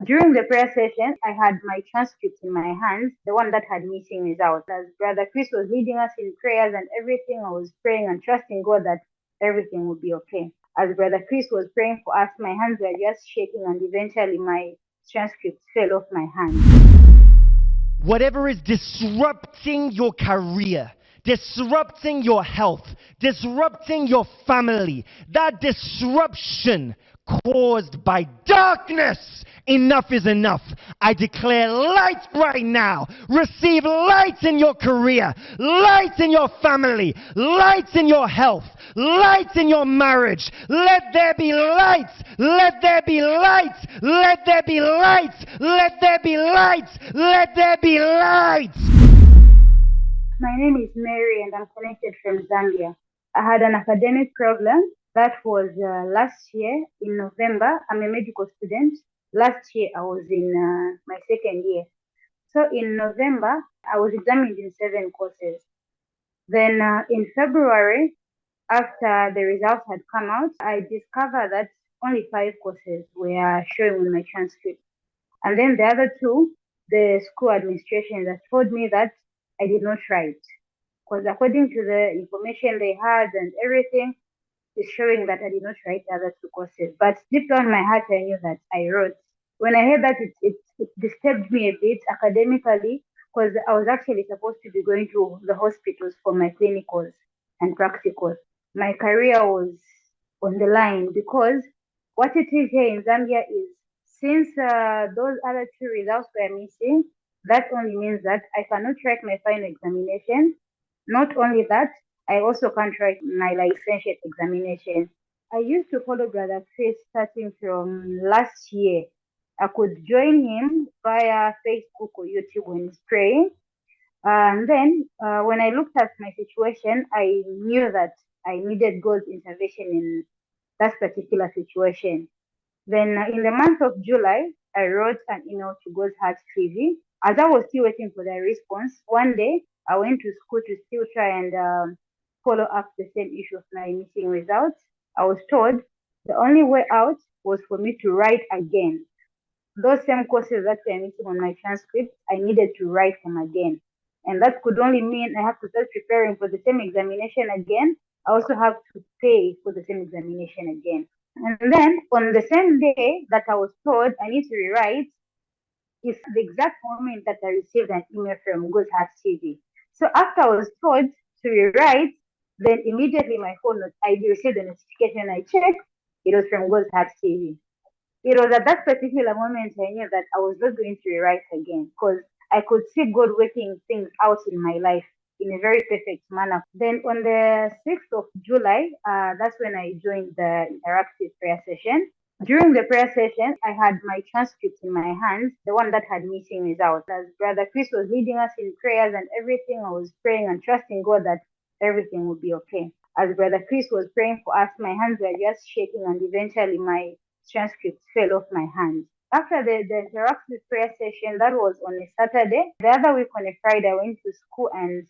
During the prayer session, I had my transcript in my hands, the one that had missing results. As Brother Chris was leading us in prayers and everything, I was praying and trusting God that everything would be okay. As Brother Chris was praying for us, my hands were just shaking and eventually my transcript fell off my hands. Whatever is disrupting your career, disrupting your health, disrupting your family, that disruption caused by darkness, enough is enough. I declare light right now. Receive light in your career, light in your family, light in your health, light in your marriage. Let there be light. Let there be light. Let there be light. Let there be light. Let there be light. My name is Mary and I'm connected from Zambia. I had an academic problem that was last year in November. I'm a medical student. Last year I was in my second year. So in November, I was examined in 7 courses. Then in February, after the results had come out, I discovered that only 5 courses were showing on my transcript. And then the other two, the school administration that told me that I did not write. Because according to the information they had and everything, is showing that I did not write the other 2 courses. But deep down my heart, I knew that I wrote. When I heard that, it disturbed me a bit academically because I was actually supposed to be going to the hospitals for my clinicals and practicals. My career was on the line because what it is here in Zambia is since those other 2 results were missing, that only means that I cannot write my final examination. Not only that, I also can't write my licentiate examination. I used to follow Brother Chris starting from last year. I could join him via Facebook or YouTube when he's praying. And then when I looked at my situation, I knew that I needed God's intervention in that particular situation. Then in the month of July, I wrote an email to God's Heart TV. As I was still waiting for their response, one day I went to school to still try and follow up the same issue of my missing results. I was told the only way out was for me to write again. Those same courses that were missing on my transcript, I needed to write them again. And that could only mean I have to start preparing for the same examination again. I also have to pay for the same examination again. And then on the same day that I was told I need to rewrite is the exact moment that I received an email from Good Heart TV. So after I was told to rewrite, then immediately my phone, I received a notification. I checked, it was from Good Heart TV. It was at that particular moment I knew that I was not going to rewrite again because I could see God working things out in my life in a very perfect manner. Then on the 6th of July, that's when I joined the interactive prayer session. During the prayer session, I had my transcript in my hands, the one that had missing results. As Brother Chris was leading us in prayers and everything, I was praying and trusting God that everything would be okay. As Brother Chris was praying for us, my hands were just shaking and eventually my transcript fell off my hands. After the interactive prayer session, that was on a Saturday. The other week on a Friday, I went to school and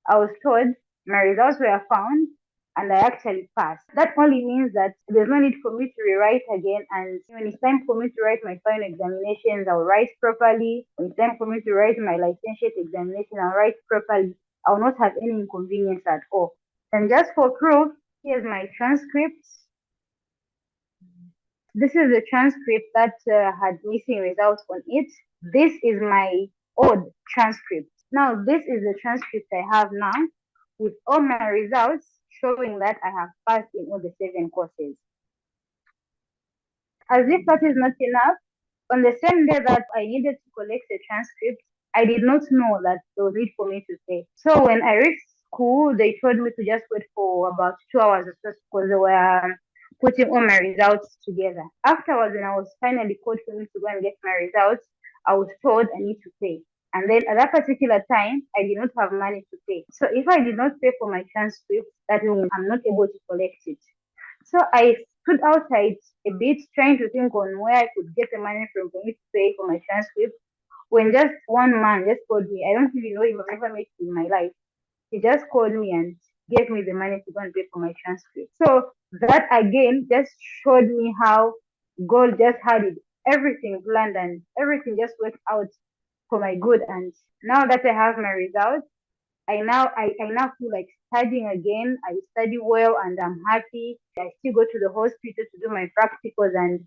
I was told my results were found and I actually passed. That only means that there's no need for me to rewrite again. And when it's time for me to write my final examinations, I'll write properly. When it's time for me to write my licentiate examination, I'll write properly. I'll not have any inconvenience at all. And just for proof, here's my transcript. This is the transcript that had missing results on it. This is my old transcript. Now, this is the transcript I have now with all my results showing that I have passed in all the 7 courses. As if that is not enough, on the same day that I needed to collect the transcript, I did not know that there was need for me to pay. So when I reached school, they told me to just wait for about 2 hours or so because they were putting all my results together. Afterwards, when I was finally called for me to go and get my results, I was told I need to pay. And then at that particular time, I did not have money to pay. So if I did not pay for my transcript, that means I'm not able to collect it. So I stood outside a bit trying to think on where I could get the money from for me to pay for my transcript when just one man just called me. I don't even know him, I've never met him in my life. He just called me and gave me the money to go and pay for my transcript. So that again just showed me how God just had it everything planned and everything just worked out for my good. And now that I have my results, I now feel like studying again. I study well and I'm happy. I still go to the hospital to do my practicals, and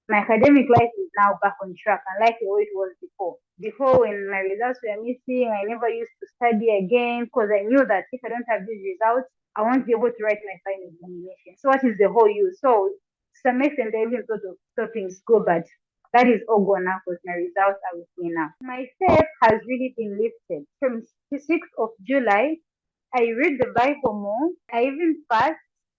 my academic life is now back on track, unlike the way it was before. Before, when my results were missing, I never used to study again because I knew that if I don't have these results, I won't be able to write my final examination. So what is the whole use? So to some extent, I even thought of stopping school, but that is all gone now because my results are with me now. My faith has really been lifted. From the 6th of July, I read the Bible more. I even fast.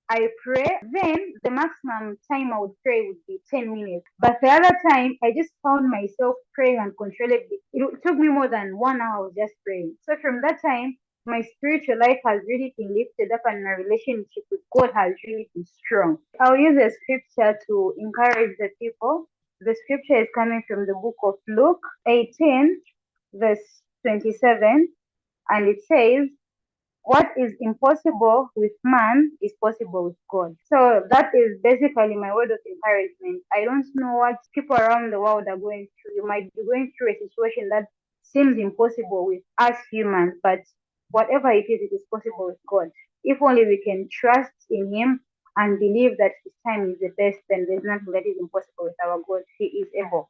I pray. Then the maximum time I would pray would be 10 minutes. But the other time, I just found myself praying uncontrollably. It took me more than 1 hour just praying. So from that time, my spiritual life has really been lifted up and my relationship with God has really been strong. I'll use a scripture to encourage the people. The scripture is coming from the book of Luke 18, verse 27, and it says, what is impossible with man is possible with God. So that is basically my word of encouragement. I don't know what people around the world are going through. You might be going through a situation that seems impossible with us humans, but whatever it is possible with God. If only we can trust in Him and believe that His time is the best, then there's nothing that is impossible with our God. He is able.